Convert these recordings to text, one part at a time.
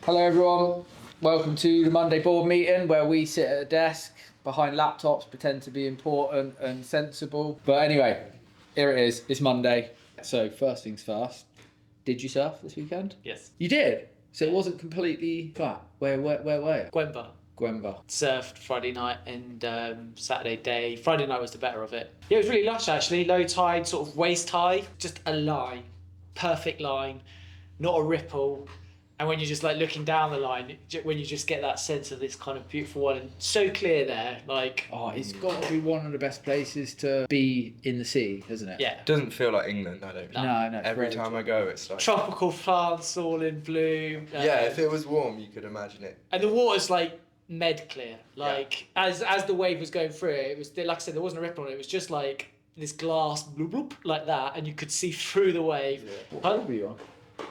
Hello everyone, welcome to the Monday board meeting where we sit at a desk behind laptops, pretend to be important and sensible. But anyway, here it is, it's Monday. So first things first, did you surf this weekend? Yes. You did? So it wasn't completely flat? Where were you? Gwemba. Surfed Friday night and Saturday day. Friday night was the better of it. Yeah, it was really lush actually. Low tide, sort of waist high, just a line. Perfect line, not a ripple. And when you're just like looking down the line, when you just get that sense of this kind of beautiful one and so clear there, like... Oh, it's got to be one of the best places to be in the sea, isn't it? Yeah. Doesn't feel like England, I don't think. No. Every time I go, it's like... Tropical plants all in bloom. Yeah, if it was warm, you could imagine it. And the water's like med clear. Like, as the wave was going through it, was, like I said, there wasn't a ripple on it. It was just like this glass bloop, bloop, like that, and you could see through the wave. Yeah. What boat were you on?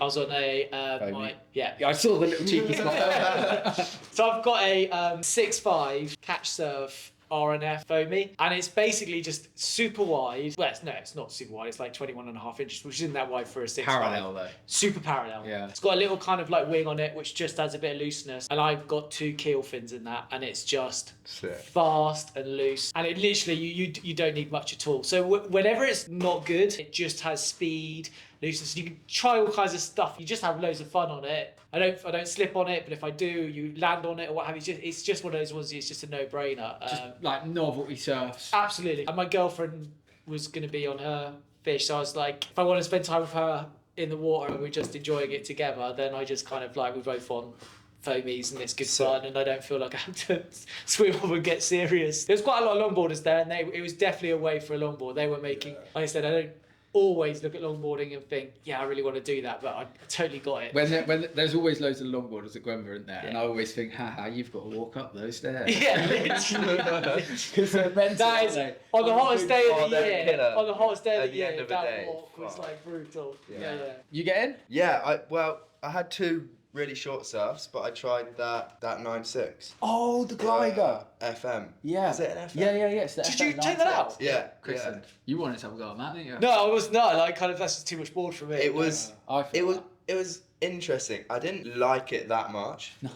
I was on a I saw the little cheeky smile. So I've got a 6.5 catch surf R&F foamy, and it's basically just super wide. Well, it's not super wide. It's like 21.5 inches, which isn't that wide for a 6.5. Parallel though. Super parallel. Yeah. It's got a little kind of like wing on it, which just adds a bit of looseness. And I've got 2 keel fins in that, and it's just fast and loose. And it literally you don't need much at all. So whenever it's not good, it just has speed, looseness. You can try all kinds of stuff. You just have loads of fun on it. I don't slip on it, but if I do, you land on it or what have you. It's just one of those ones. It's just a no-brainer. Just like novelty surfs. Absolutely. And my girlfriend was going to be on her fish, so I was like, if I want to spend time with her in the water and we're just enjoying it together, then I just kind of like, we're both on foamies and it's good fun, and I don't feel like I have to swim up and get serious. There's quite a lot of longboarders there, and it was definitely a way for a longboard. They were making, like I said, I don't always look at longboarding and think, yeah, I really want to do that, but I totally got it. When there's always loads of longboarders at Gwemba, isn't there? Yeah. And I always think, haha, you've got to walk up those stairs. Yeah, literally. Because they're mental. That is, on the hottest day of the year, That that walk was like brutal. Yeah. You get in? Yeah, I had 2 really short surfs, but I tried that 9.6. Oh, the glider. FM. Yeah. Is it an FM? Yeah. It's the Did FM you take that out? Yeah. Kristen, you wanted to have a go on that, didn't you? No, I was not. Like, kind of, that's just too much board for me. It was interesting. I didn't like it that much. No.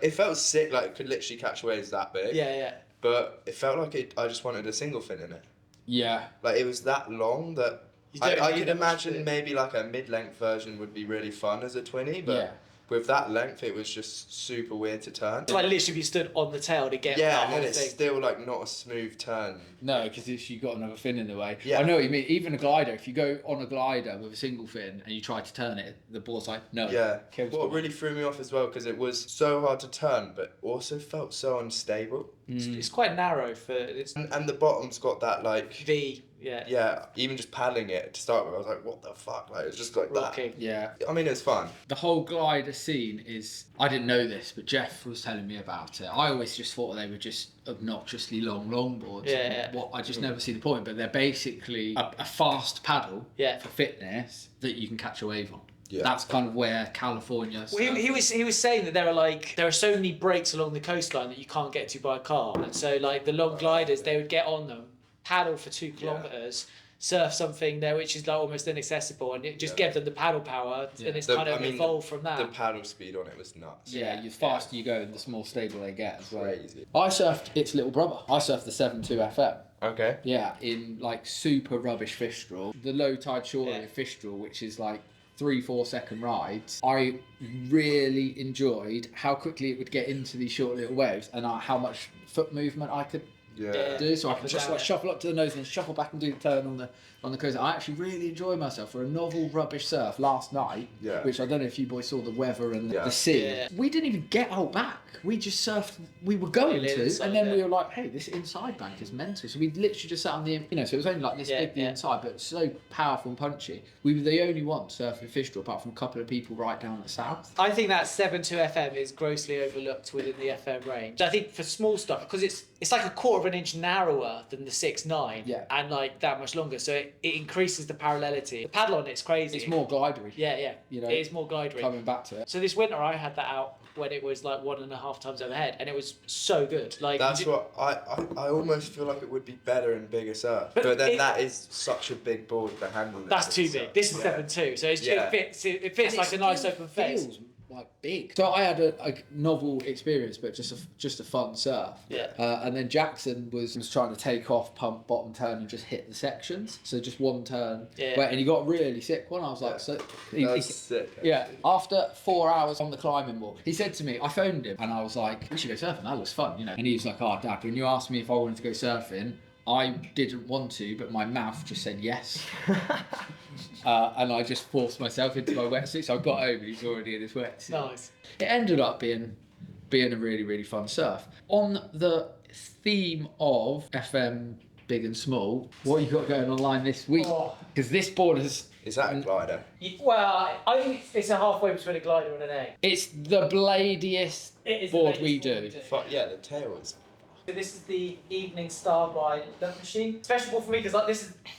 It felt sick, like it could literally catch waves that big. Yeah. But it felt like I just wanted a single fin in it. Yeah. Like it was that long that I could imagine maybe like a mid-length version would be really fun as a 20, but with that length it was just super weird to turn. It's like literally if you stood on the tail to get that that and then whole it's thing. still like not a smooth turn. No, because if you got another fin in the way. Yeah. I know what you mean. Even a glider, if you go on a glider with a single fin and you try to turn it, the board's like, no. Yeah. What really threw me off as well, because it was so hard to turn, but also felt so unstable. It's quite narrow for it's And the bottom's got that like V. Yeah. Yeah, even just paddling it to start with, I was like, what the fuck? Like, it's just like rocking. that. Yeah. I mean, it's fun. The whole glider scene is, I didn't know this, but Jeff was telling me about it. I always just thought they were just obnoxiously long longboards. Yeah. What I just never see the point, but they're basically a fast paddle for fitness that you can catch a wave on. Yeah. That's kind of where California. Well, he was saying that there are so many breaks along the coastline that you can't get to by a car, and so like the long gliders, they would get on them, paddle for 2 kilometers, surf something there which is like almost inaccessible, and it just gave them the paddle power, and it's evolved from that. The paddle speed on it was nuts. Yeah, the faster you go, the more stable they get as well. Crazy. I surfed its little brother. I surfed the 7.2 FM. Okay. Yeah, in like super rubbish fish straw. The low tide shortwave fish straw, which is like 3-4 second rides. I really enjoyed how quickly it would get into these short little waves, and how much foot movement I could do. So I could just like shuffle up to the nose and shuffle back and do the turn on the coast. I actually really enjoyed myself for a novel rubbish surf last night, which I don't know if you boys saw the weather and the sea. Yeah. We didn't even get out back. We just surfed. We were going to, and then we were like, "Hey, this inside bank is mental." So we literally just sat on the, so it was only like this big the inside, but so powerful and punchy. We were the only ones surfing fish straw, apart from a couple of people right down the south. I think that 7.2 FM is grossly overlooked within the FM range. I think for small stuff, because it's like a quarter of an inch narrower than the 6.9, and like that much longer, so it increases the parallelity. The paddle on it's crazy. It's more glidery. Yeah. It is more glidery. Coming back to it. So this winter I had that out when it was like 1.5 times overhead, and it was so good. Like that's what I almost feel like it would be better in bigger surf, but then that is such a big board to handle. That's too big. This is 7.2, so it fits like a nice open face. like big. So I had a novel experience, but just a fun surf. Yeah. And then Jackson was trying to take off, pump, bottom turn, and just hit the sections. So just one turn. Yeah. And he got a really sick one. I was like, so. That's sick. Actually. Yeah. After 4 hours on the climbing wall, he said to me, I phoned him and I was like, we should go surfing. That looks fun, you know. And he was like, oh, Dad, when you asked me if I wanted to go surfing, I didn't want to, but my mouth just said yes. And I just forced myself into my wetsuit. So I got home and he's already in his wetsuit. Nice. It ended up being a really, really fun surf. On the theme of FM big and small, what you got going online this week? Because this board is that a glider? Well, I think it's a halfway between a glider and an egg. It's the bladiest board we do. Yeah, the tail is. So this is the Evening Star by Dunk Machine. Special ball for me because like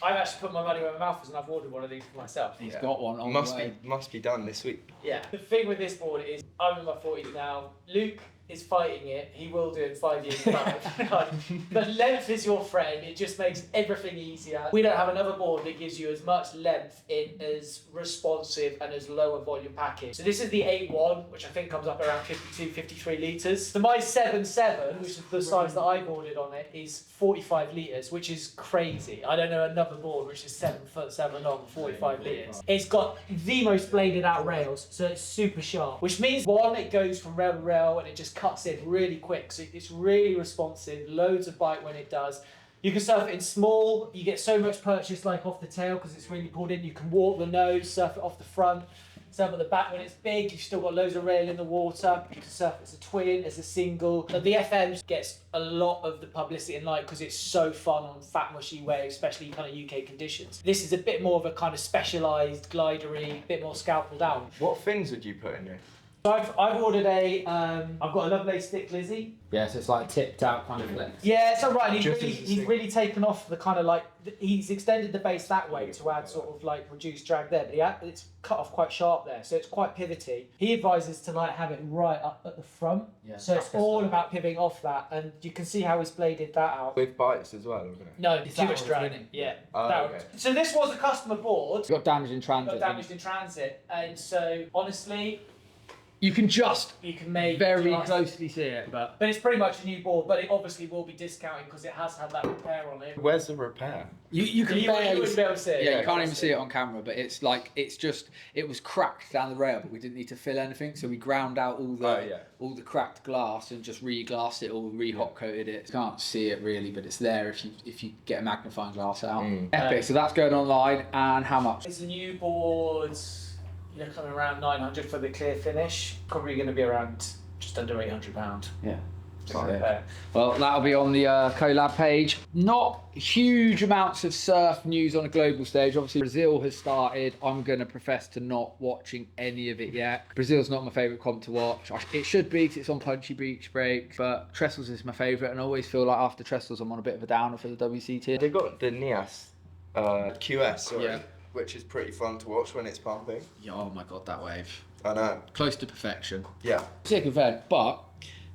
I've actually put my money where my mouth is and I've ordered one of these for myself. He's got one on the way. Must be done this week. Yeah. The thing with this board is I'm in my 40s now. Luke is fighting it. He will do it in 5 years' time. The length is your friend. It just makes everything easier. We don't have another board that gives you as much length in as responsive and as low a volume package. So this is the 8-1, which I think comes up around 52, 53 litres. So my 7.7, which is the size that I've ordered on it, is 45 litres, which is crazy. I don't know another board which is 7'7" long, 45 litres. It's got the most bladed out rails, so it's super sharp, which means one, it goes from rail to rail and it just cuts in really quick, so it's really responsive, loads of bite when it does. You can surf it in small, you get so much purchase like off the tail because it's really pulled in. You can walk the nose, surf it off the front, surf at the back when it's big. You've still got loads of rail in the water. You can surf it as a twin, as a single. But the FM gets a lot of the publicity and light because it's so fun on fat mushy waves, especially kind of UK conditions. This is a bit more of a kind of specialised glidery, bit more scalpel down. What fins would you put in here? So I've ordered I've got a Lovelace Stick Lizzie. Yeah, so it's like tipped out kind of length. Yeah, it's alright. He's really taken off the kind of like, he's extended the base that way to add sort of like reduced drag there, but it's cut off quite sharp there, so it's quite pivoty. He advises to like have it right up at the front, so it's all about pivoting off that, and you can see how he's bladed that out. With bites as well, isn't it? No, too much drag. Yeah. Okay. So this was a customer board. Got damaged in transit. And so honestly, you can make very closely see it, but it's pretty much a new board, but it obviously will be discounted because it has had that repair on it. Where's the repair? You can barely wouldn't be able to see it. Yeah, you can't even see it on camera, but it was cracked down the rail, but we didn't need to fill anything, so we ground out all the cracked glass and just re-glassed it or re-hot coated it. You can't see it really, but it's there if you get a magnifying glass out. Epic. So that's going online, and how much? It's a new board. You're coming around 900 for the clear finish. Probably going to be around just under £800. Yeah. Repair. Well, that'll be on the collab page. Not huge amounts of surf news on a global stage. Obviously, Brazil has started. I'm going to profess to not watching any of it yet. Brazil's not my favourite comp to watch. It should be because it's on punchy beach breaks, but Trestles is my favourite, and I always feel like after Trestles, I'm on a bit of a downer for the WCT. They've got the NIAS QS, sorry, which is pretty fun to watch when it's pumping. Yeah, oh my god, that wave. I know. Close to perfection. Yeah. Sick event, but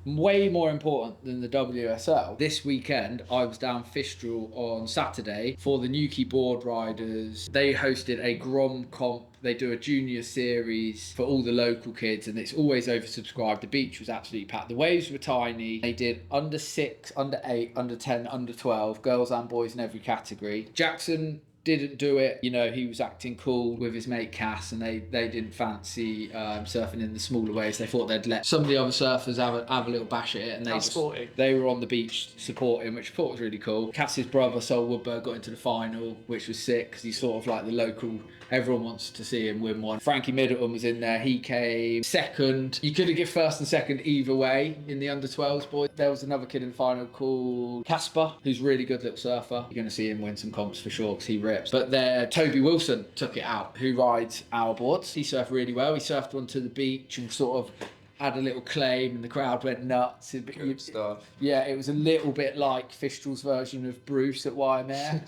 way more important than the WSL. This weekend, I was down Fistral on Saturday for the Newquay board riders. They hosted a Grom comp. They do a junior series for all the local kids, and it's always oversubscribed. The beach was absolutely packed. The waves were tiny. They did under 6, under 8, under 10, under 12, girls and boys in every category. Jackson didn't do it, you know, he was acting cool with his mate Cass, and they didn't fancy surfing in the smaller waves. They thought they'd let some of the other surfers have a little bash at it, and they were on the beach supporting, which I thought was really cool. Cass's brother Sol Woodberg got into the final, which was sick because he's sort of like the local, everyone wants to see him win one. Frankie Middleton was in there, he came second. You could have given first and second either way in the under 12s boys. There was another kid in the final called Casper, who's a really good little surfer. You're going to see him win some comps for sure because he rips. But there, Toby Wilson took it out, who rides our boards. He surfed really well. He surfed onto the beach and sort of had a little claim, and the crowd went nuts. Good stuff. Yeah, it was a little bit like Fistral's version of Bruce at Waimea.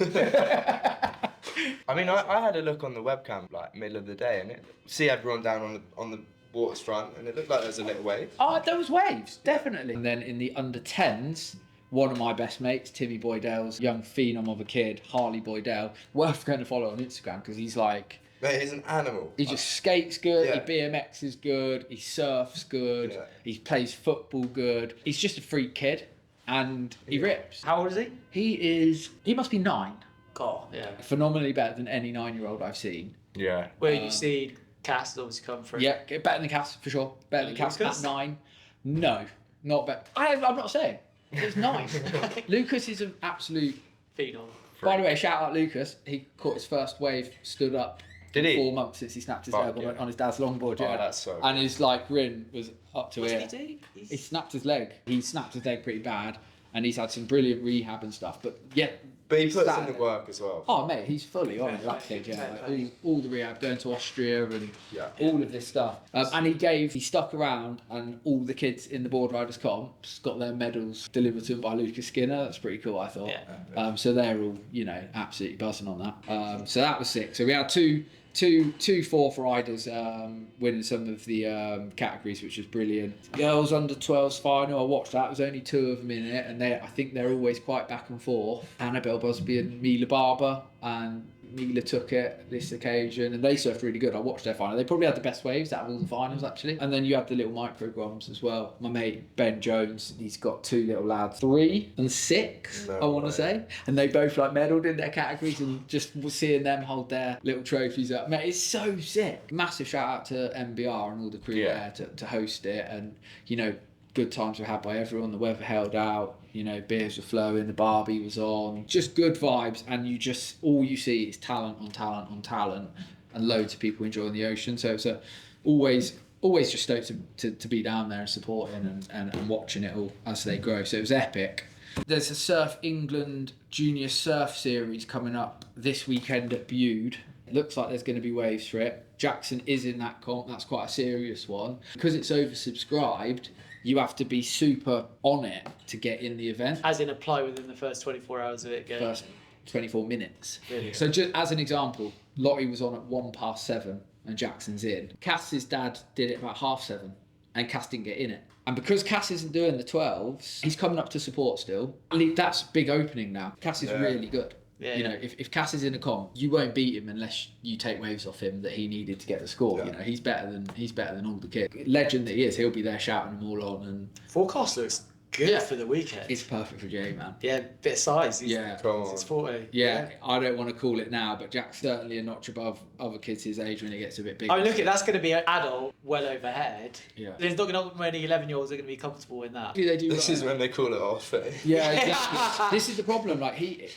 I mean, I had a look on the webcam like middle of the day, and see everyone down on the water's front, and it looked like there was a little wave. Oh, there was waves, definitely. And then in the under 10s, one of my best mates, Timmy Boydell's young phenom of a kid, Harley Boydell, worth going to follow on Instagram because he's like Mate, he's an animal. He just skates good, Yeah. he BMXs good, he surfs good, Yeah. he plays football good. He's just a freak kid and he rips. How old is he? He must be 9. God, yeah. Phenomenally better than any 9-year-old I've seen. Yeah. Where you see Cass has obviously come through. Yeah, better than Cass for sure. Better than Cass Lucas? at 9. No, not better. I'm not saying. It's 9. Lucas is an absolute... Phenom. By the way, shout out Lucas. He caught his first wave, stood up. Did he? 4 months since he snapped his leg on his dad's longboard. Yeah. Oh, that's so and his rin was up to What here. did he do? He snapped his leg. He snapped his leg pretty bad, and he's had some brilliant rehab and stuff. But yeah. But he puts in the work as well. Oh mate, he's fully on it. That kid, yeah. Like, all the rehab, going to Austria and all of this stuff. And he stuck around, and all the kids in the board riders comps got their medals delivered to them by Lucas Skinner. That's pretty cool, I thought. Yeah. So they're all, absolutely buzzing on that. So that was sick. So we had two fourth riders winning some of the categories, which was brilliant. Girls under 12s final, I watched that. There was only 2 of them in it, and I think they're always quite back and forth. Annabelle Busby and Mila Barber, and Mila took it this occasion, and they surfed really good. I watched their final. They probably had the best waves out of all the finals, actually. And then you have the little micro Groms as well. My mate Ben Jones, he's got 2 little lads, 3 and 6, I want to say, and they both medalled in their categories, and just seeing them hold their little trophies up, mate, it's so sick. Massive shout out to NBR and all the crew there to host it, and good times were had by everyone. The weather held out, beers were flowing, the Barbie was on, just good vibes, and all you see is talent on talent on talent, and loads of people enjoying the ocean. So it's always just stoked to be down there and supporting and watching it all as they grow. So it was epic. There's a Surf England Junior Surf Series coming up this weekend at Bude. It looks like there's going to be waves for it. Jackson is in that comp. That's quite a serious one. Because it's oversubscribed, you have to be super on it to get in the event. As in apply within the first 24 hours of it going. First 24 minutes. Really? So just as an example, Lottie was on at 7:01 and Jackson's in. Cass's dad did it about 7:30 and Cass didn't get in it. And because Cass isn't doing the 12s, he's coming up to support still. That's big opening now. Cass is really good. Yeah, If Cass is in a comp, you won't beat him unless you take waves off him that he needed to get the score. Yeah. He's better than all the kids. Legend that he is, he'll be there shouting them all on, and Forecast looks good for the weekend. it's perfect for Jay, man. Yeah, bit of size. Come on. It's 40. Yeah, I don't want to call it now, but Jack's certainly a notch above other kids his age when he gets a bit bigger. I mean, that's going to be an adult well overhead. Yeah. There's not going to be many 11-year-olds are going to be comfortable in that. This is when they call it off. Yeah, exactly. This is the problem.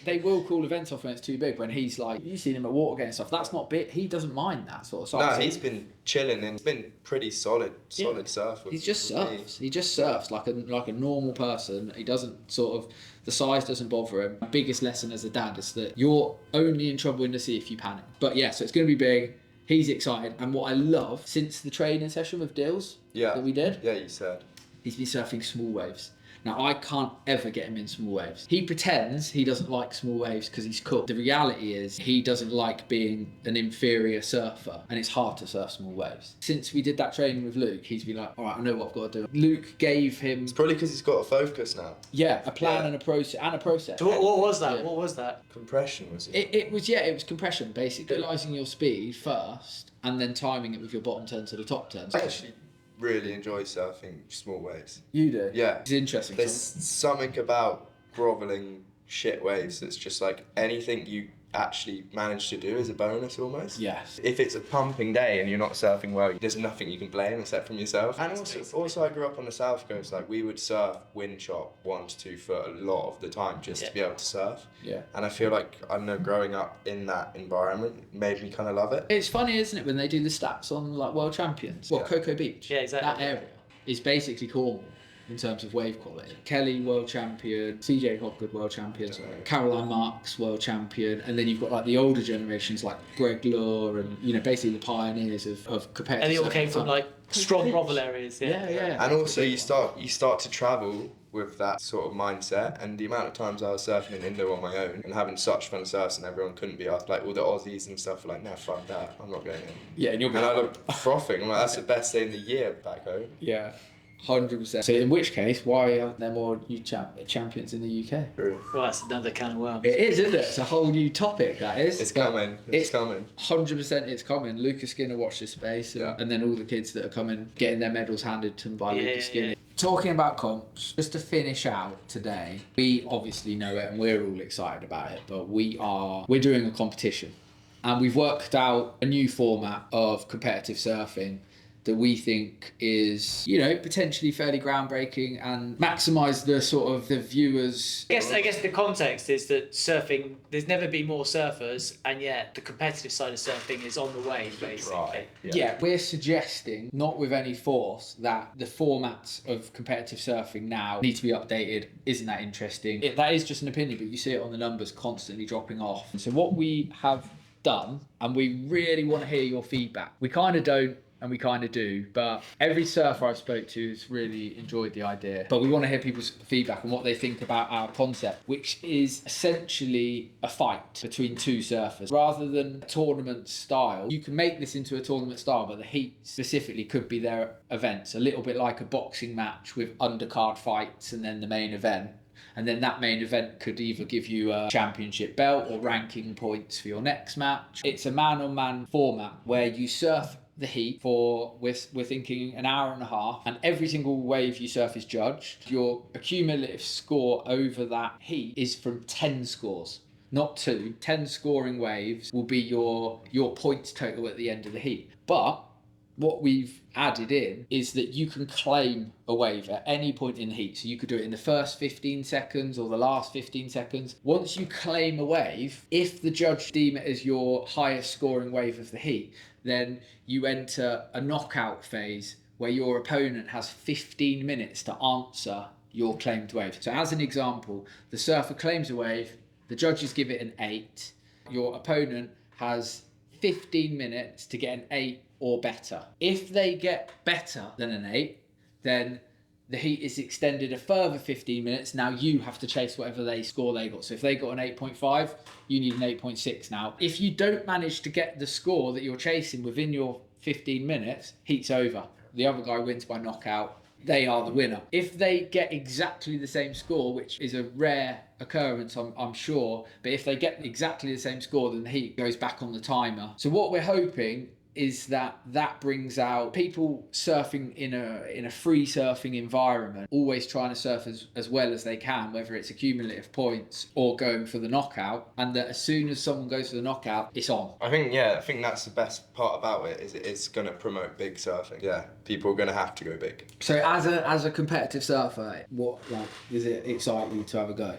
They will call events off when it's too big. When he's you've seen him at Watergate and stuff. That's not big. He doesn't mind that sort of size. No, he's been chilling and been pretty solid surfer. He just surfs. He just surfs like a normal person. He doesn't the size doesn't bother him. My biggest lesson as a dad is that you're only in trouble in the sea if you panic. But yeah, so it's going to be big. He's excited, and what I love since the training session with Dills that we did, you said he's been surfing small waves. Now, I can't ever get him in small waves. He pretends he doesn't like small waves because he's cool. The reality is he doesn't like being an inferior surfer, and it's hard to surf small waves. Since we did that training with Luke, he's been like, all right, I know what I've got to do. Luke gave him... It's probably because he's got a focus now. Yeah, a plan and a process. So what was that? Yeah. What was that? Compression, was it? It was compression, basically. Realising your speed first, and then timing it with your bottom turn to the top turn. I actually really enjoy surfing small waves. You do? Yeah. It's interesting. There's something about grovelling shit waves that's just anything you actually manage to do is a bonus almost. Yes. If it's a pumping day and you're not surfing well, there's nothing you can blame except from yourself. And also I grew up on the south coast, we would surf wind chop 1 to 2 foot a lot of the time just to be able to surf. Yeah. And I feel growing up in that environment made me kind of love it. It's funny, isn't it, when they do the stats on world champions? Cocoa Beach. Yeah, exactly. That area is basically Cornwall in terms of wave quality. Kelly, world champion. CJ Hopgood, world champion. Caroline Marks, world champion. And then you've got the older generations like Greg Law and basically the pioneers of competitive. And they all came from strong grovel areas. Yeah. And also you start to travel with that sort of mindset, and the amount of times I was surfing in Indo on my own and having such fun surfs and everyone couldn't be asked, all the Aussies and stuff were nah, fuck that, I'm not going in. Yeah, and you'll be I look frothing, I'm that's the best day in the year back home. Yeah. 100%. So in which case, why aren't there more youth champions in the UK? True. Well, that's another can of worms. It is, isn't it? It's a whole new topic, that is. It's coming. It's coming. 100% it's coming. Lucas Skinner watched this space, and then all the kids that are coming, getting their medals handed to them by Lucas Skinner. Talking about comps, just to finish out today, we obviously know it and we're all excited about it, but we're doing a competition. And we've worked out a new format of competitive surfing that we think is, potentially fairly groundbreaking and maximise the sort of the viewers. I guess the context is that surfing, there's never been more surfers, and yet the competitive side of surfing is on the way, basically. Right. Yeah, we're suggesting, not with any force, that the formats of competitive surfing now need to be updated. Isn't that interesting? That is just an opinion, but you see it on the numbers constantly dropping off. So what we have done, and we really want to hear your feedback. We kind of don't, and we kind of do, but every surfer I've spoke to has really enjoyed the idea. But we want to hear people's feedback and what they think about our concept, which is essentially a fight between two surfers. Rather than tournament style, you can make this into a tournament style, but the heat specifically could be their events, a little bit like a boxing match with undercard fights and then the main event. And then that main event could either give you a championship belt or ranking points for your next match. It's a man-on-man format where you surf the heat for, we're thinking, an hour and a half, and every single wave you surf is judged. Your accumulative score over that heat is from 10 scores, not 2. 10 scoring waves will be your points total at the end of the heat. But what we've added in is that you can claim a wave at any point in the heat. So you could do it in the first 15 seconds or the last 15 seconds. Once you claim a wave, if the judge deem it as your highest scoring wave of the heat, then you enter a knockout phase where your opponent has 15 minutes to answer your claimed wave. So as an example, the surfer claims a wave, the judges give it an 8, your opponent has 15 minutes to get an 8 or better. If they get better than an 8, then the heat is extended a further 15 minutes. Now you have to chase whatever score they got. So if they got an 8.5, you need an 8.6 now. If you don't manage to get the score that you're chasing within your 15 minutes, heat's over. The other guy wins by knockout. They are the winner. If they get exactly the same score, which is a rare occurrence, I'm sure, but if they get exactly the same score, then the heat goes back on the timer. So what we're hoping is that brings out people surfing in a free surfing environment, always trying to surf as well as they can, whether it's accumulative points or going for the knockout, and that as soon as someone goes for the knockout, it's on. I think that's the best part about it, is it's going to promote big surfing. Yeah, people are going to have to go big. So as a competitive surfer, what does it excite you to have a go?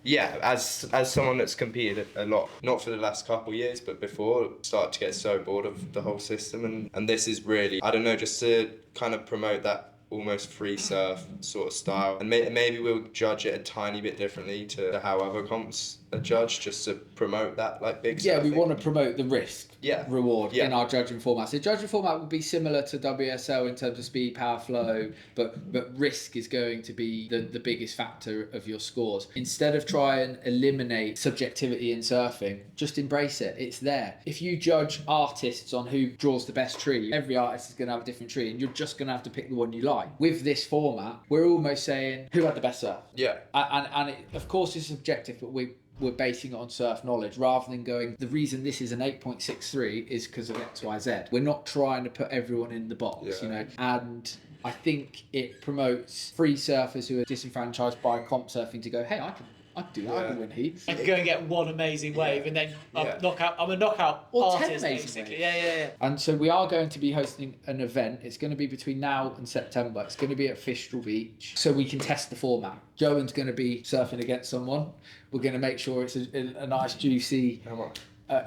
Yeah, as someone that's competed a lot, not for the last couple of years, but before, started to get so bored of the whole system, and this is really, I don't know, just to kind of promote that almost free surf sort of style, and maybe we'll judge it a tiny bit differently to how other comps are judged, just to promote that big surfing. Yeah, we want to promote the risk reward in our judging format. So judging format would be similar to WSL in terms of speed, power, flow, but risk is going to be the biggest factor of your scores. Instead of try and eliminate subjectivity in surfing, just embrace it. It's there. If you judge artists on who draws the best tree, every artist is going to have a different tree, and you're just going to have to pick the one you like. With this format, we're almost saying who had the best surf. Yeah. And it, of course, it's subjective, but we're basing it on surf knowledge rather than going, the reason this is an 8.63 is because of XYZ. We're not trying to put everyone in the box, and I think it promotes free surfers who are disenfranchised by comp surfing to go, hey, I can do that, I can win heats. I can go and get one amazing wave and then I'm a knockout or artist, 10 basically. waves. Yeah. And so we are going to be hosting an event. It's going to be between now and September. It's going to be at Fistral Beach, so we can test the format. Joan's going to be surfing against someone. We're going to make sure it's a nice, juicy... Come on.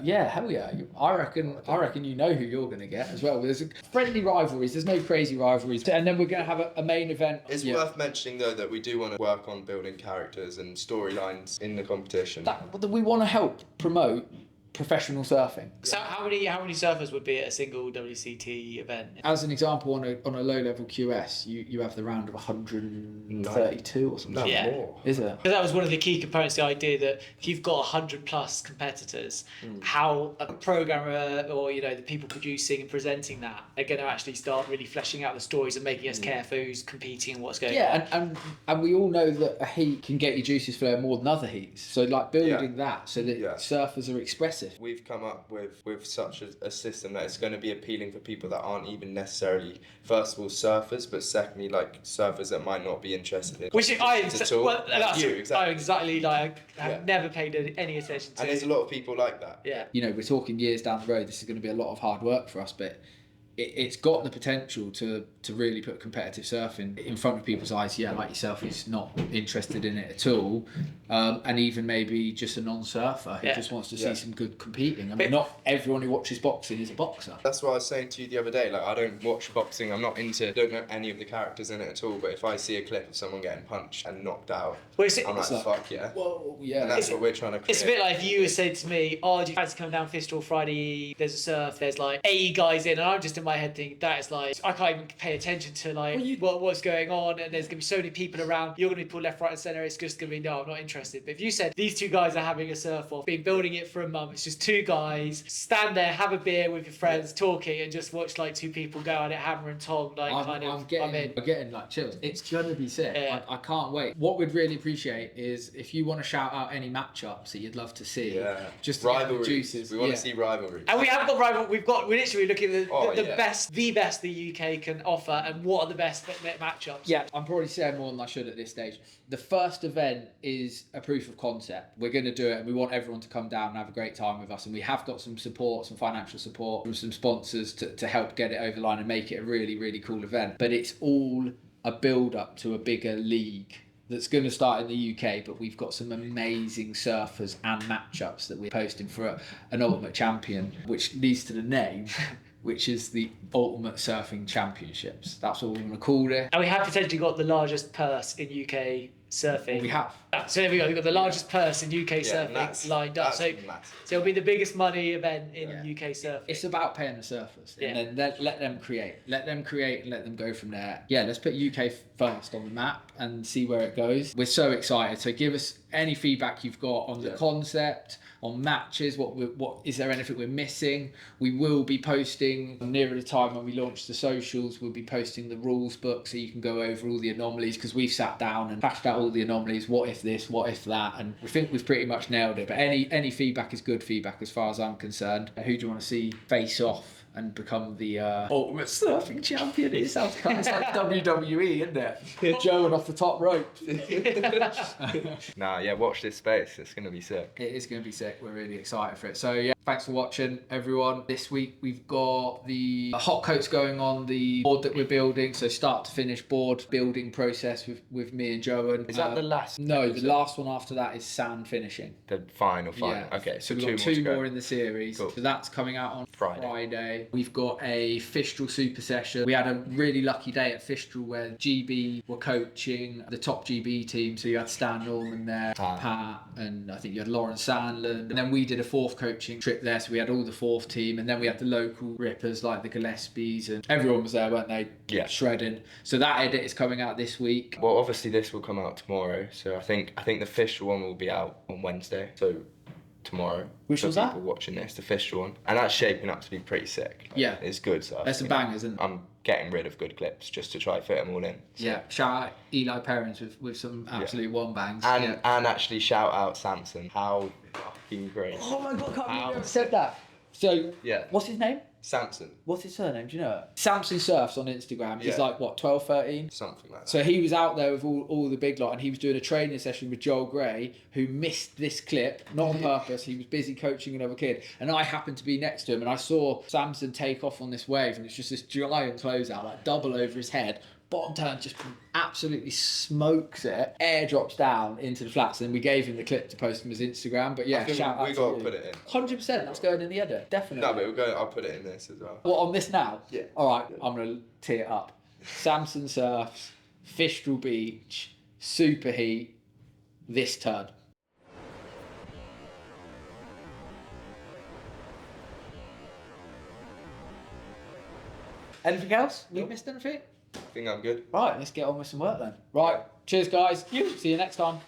Yeah, hell yeah. I reckon you know who you're going to get as well. There's friendly rivalries. There's no crazy rivalries. And then we're going to have a main event. It's worth mentioning, though, that we do want to work on building characters and storylines in the competition. We want to help promote professional surfing. So how many surfers would be at a single WCT event? As an example, on a low level QS, you have the round of 132 or something. No, Yeah. more. Is it? Because that was one of the key components, the idea that if you've got 100+ competitors, how a programmer or the people producing and presenting that are going to actually start really fleshing out the stories and making us care for who's competing and what's going on. Yeah, and we all know that a heat can get your juices flowing more than other heats. So like building that so that surfers are expressive. We've come up with such a system that it's going to be appealing for people that aren't even necessarily, first of all, surfers, but secondly, like surfers that might not be interested in Which at all. well, that's you, exactly. exactly like I've never paid any attention to. And there's a lot of people like that. Yeah. We're talking years down the road. This is going to be a lot of hard work for us, but it's got the potential to really put competitive surfing in front of people's eyes. Yeah, like yourself, who's not interested in it at all, and even maybe just a non-surfer who just wants to see some good competing. I mean, not everyone who watches boxing is a boxer. That's what I was saying to you the other day. Like, I don't watch boxing. I'm not don't know any of the characters in it at all. But if I see a clip of someone getting punched and knocked out, I'm like, fuck yeah. Whoa, yeah. And that's what we're trying to create. It's a bit like if you had said to me, "Oh, do you fancy coming down Fistral Friday? There's a surf. There's like 80 guys in," and I'm just in my head thinking that is like I can't even pay attention to like what's going on, and there's gonna be so many people around. You're gonna be pulled left, right, and centre. It's just gonna be no, I'm not interested. But if you said these two guys are having a surf off, been building it for a month, it's just two guys stand there, have a beer with your friends, talking, and just watch like two people go at it, hammer and tong, like I'm getting like chills. It's gonna be sick. Yeah. I can't wait. What we'd really appreciate is if you want to shout out any matchups that you'd love to see. Yeah. Just to rivalries. Get the juices. We want to see rivalries. And we have got rival. We're literally looking at the best the UK can offer, and what are the best matchups. Yeah, I'm probably saying more than I should at this stage. The first event is a proof of concept. We're going to do it, and we want everyone to come down and have a great time with us. And we have got some support, some financial support from some sponsors to help get it over the line and make it a really, really cool event. But it's all a build-up to a bigger league that's going to start in the UK, but we've got some amazing surfers and matchups that we're posting for an Ultimate Champion, which leads to the name, which is the Ultimate Surfing Championships. That's what we're going to call it. And we have potentially got the largest purse in UK surfing. We have. So there we go. We've got the largest purse in UK surfing lined up. So it'll be the biggest money event in UK surfing. It's about paying the surfers. And then let them create. Let them create and let them go from there. Yeah, let's put UK first on the map and see where it goes. We're so excited. So give us any feedback you've got on the concept, on matches, what is there anything we're missing. We will be posting nearer the time when we launch the socials. We'll be posting the rules book so you can go over all the anomalies, because we've sat down and hashed out all the anomalies. What if this, what if that, and we think we've pretty much nailed it. But any feedback is good feedback as far as I'm concerned. Who do you want to see face off and become the Ultimate Surfing Champion? It sounds kind of like WWE, isn't it? Joe off the top rope. Nah, yeah, watch this space. It's going to be sick. It is going to be sick. We're really excited for it. So yeah, thanks for watching, everyone. This week we've got the hot coats going on the board that we're building. So start to finish board building process with me and Joe. Is that the last? No, episode? the last one after that is sand finishing. The final. Yeah. Okay, So we've got two more more in the series. Cool. So that's coming out on Friday. We've got a Fistral Super Session. We had a really lucky day at Fistral where GB were coaching the top GB team. So you had Stan Norman there, Pat, and I think you had Lauren Sandland. And then we did a fourth coaching trip there. So we had all the fourth team. And then we had the local rippers like the Gillespies. And everyone was there, weren't they? Yeah. Shredding. So that edit is coming out this week. Well, obviously this will come out tomorrow. So I think the official one will be out on Wednesday. So tomorrow. Which for was people that? watching this, the official one, and that's shaping up to be pretty sick. Like, yeah, it's good. So that's some bangers, isn't it? I'm getting rid of good clips just to try fit them all in. So. Yeah, shout out Eli Perrins with some absolute one bangs. And actually shout out Samson. How fucking great! Oh my god, can't believe you ever said that. So what's his name? Samson. What's his surname? Do you know it? Samson Surfs on Instagram. He's like, what, 12, 13? Something like that. So he was out there with all the big lot, and he was doing a training session with Joel Gray, who missed this clip, not on purpose. He was busy coaching another kid. And I happened to be next to him, and I saw Samson take off on this wave, and it's just this giant closeout, like double over his head. Bottom turn, just absolutely smokes it. Air drops down into the flats, and we gave him the clip to post on his Instagram. But yeah, shout out. We got to put it in. 100%. That's going in the edit, definitely. No, but we'll go. I'll put it in this as well. What, on this now? Yeah. All right, I'm gonna tee it up. Samson Surfs, Fistral Beach, Superheat, this turn. Anything else? We missed anything? I think I'm good. Right, let's get on with some work then. Right, cheers guys. See you next time.